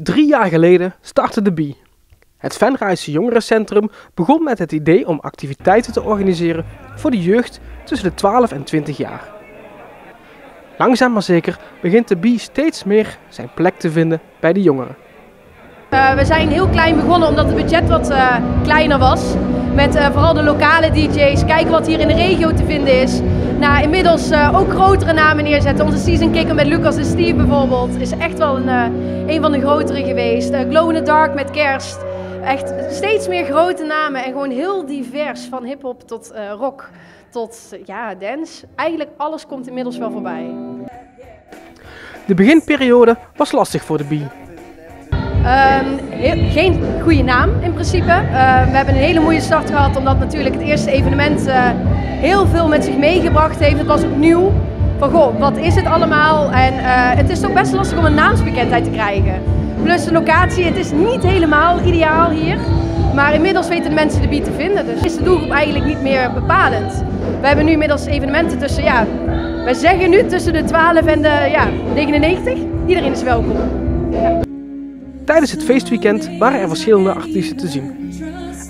3 jaar geleden startte de Bee. Het Venraadse Jongerencentrum begon met het idee om activiteiten te organiseren voor de jeugd tussen de 12 en 20 jaar. Langzaam maar zeker begint de Bee steeds meer zijn plek te vinden bij de jongeren. We zijn heel klein begonnen omdat het budget wat kleiner was. Met vooral de lokale DJ's, kijken wat hier in de regio te vinden is. Nou, inmiddels ook grotere namen neerzetten. Onze season kicker met Lucas en Steve bijvoorbeeld is echt wel een van de grotere geweest. Glow in the Dark met Kerst. Echt steeds meer grote namen en gewoon heel divers. Van hip-hop tot rock tot dance. Eigenlijk alles komt inmiddels wel voorbij. De beginperiode was lastig voor de Bee. Geen goede naam in principe. We hebben een hele mooie start gehad omdat natuurlijk het eerste evenement heel veel met zich meegebracht heeft. Het was ook nieuw. Van goh, wat is het allemaal? En het is toch best lastig om een naamsbekendheid te krijgen. Plus de locatie, het is niet helemaal ideaal hier. Maar inmiddels weten de mensen de Bee te vinden. Dus is de doelgroep eigenlijk niet meer bepalend. We hebben nu inmiddels evenementen tussen, wij zeggen nu tussen de 12 en de 99. Iedereen is welkom. Ja. Tijdens het feestweekend waren er verschillende artiesten te zien.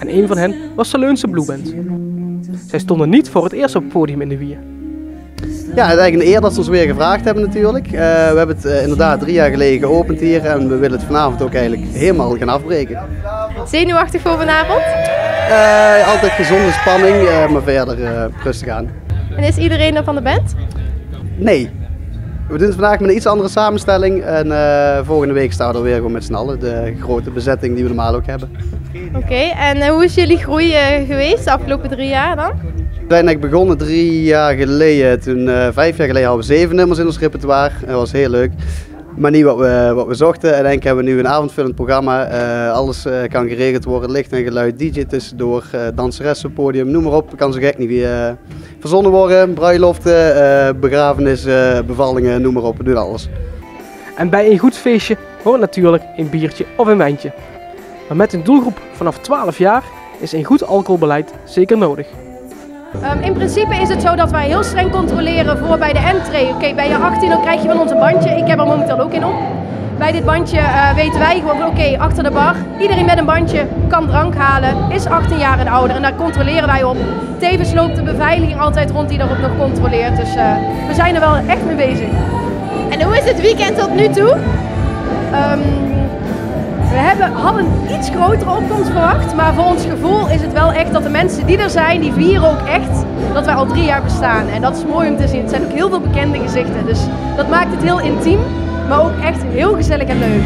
En een van hen was de Leunse Blue Band. Zij stonden niet voor het eerst op het podium in de Wier. Ja, het is eigenlijk een eer dat ze ons weer gevraagd hebben natuurlijk. We hebben het inderdaad 3 jaar geleden geopend hier en we willen het vanavond ook eigenlijk helemaal gaan afbreken. Zenuwachtig voor vanavond? Altijd gezonde spanning, maar verder rustig aan. En is iedereen er van de band? Nee. We doen het vandaag met een iets andere samenstelling en volgende week staan we er weer gewoon met z'n allen. De grote bezetting die we normaal ook hebben. Oké, en hoe is jullie groei geweest de afgelopen 3 jaar dan? We zijn eigenlijk begonnen 3 jaar geleden, toen 5 jaar geleden hadden we 7 nummers in ons repertoire. Dat was heel leuk. Maar niet wat we zochten. Uiteindelijk hebben we nu een avondvullend programma. Alles kan geregeld worden, licht en geluid, DJ tussendoor, danseressen op het podium, noem maar op. Kan zo gek niet verzonnen worden. Bruiloften, begrafenissen, bevallingen, noem maar op. We doen alles. En bij een goed feestje hoort natuurlijk een biertje of een wijntje. Maar met een doelgroep vanaf 12 jaar is een goed alcoholbeleid zeker nodig. In principe is het zo dat wij heel streng controleren voor bij de entree. Oké, ben je 18 dan krijg je van ons een bandje. Ik heb er momenteel ook in op. Bij dit bandje weten wij gewoon van oké, achter de bar, iedereen met een bandje kan drank halen, is 18 jaar en ouder en daar controleren wij op. Tevens loopt de beveiliging altijd rond die daarop nog controleert, dus we zijn er wel echt mee bezig. En hoe is het weekend tot nu toe? We hadden een iets grotere opkomst verwacht, maar voor ons gevoel is het wel echt dat de mensen die er zijn, die vieren ook echt dat wij al 3 jaar bestaan. En dat is mooi om te zien. Het zijn ook heel veel bekende gezichten, dus dat maakt het heel intiem, maar ook echt heel gezellig en leuk.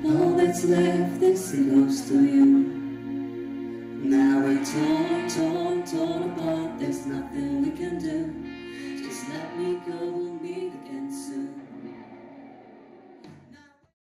All that's left is close to you. Now we're torn apart. There's nothing we can do. Just let me go, we'll meet again soon.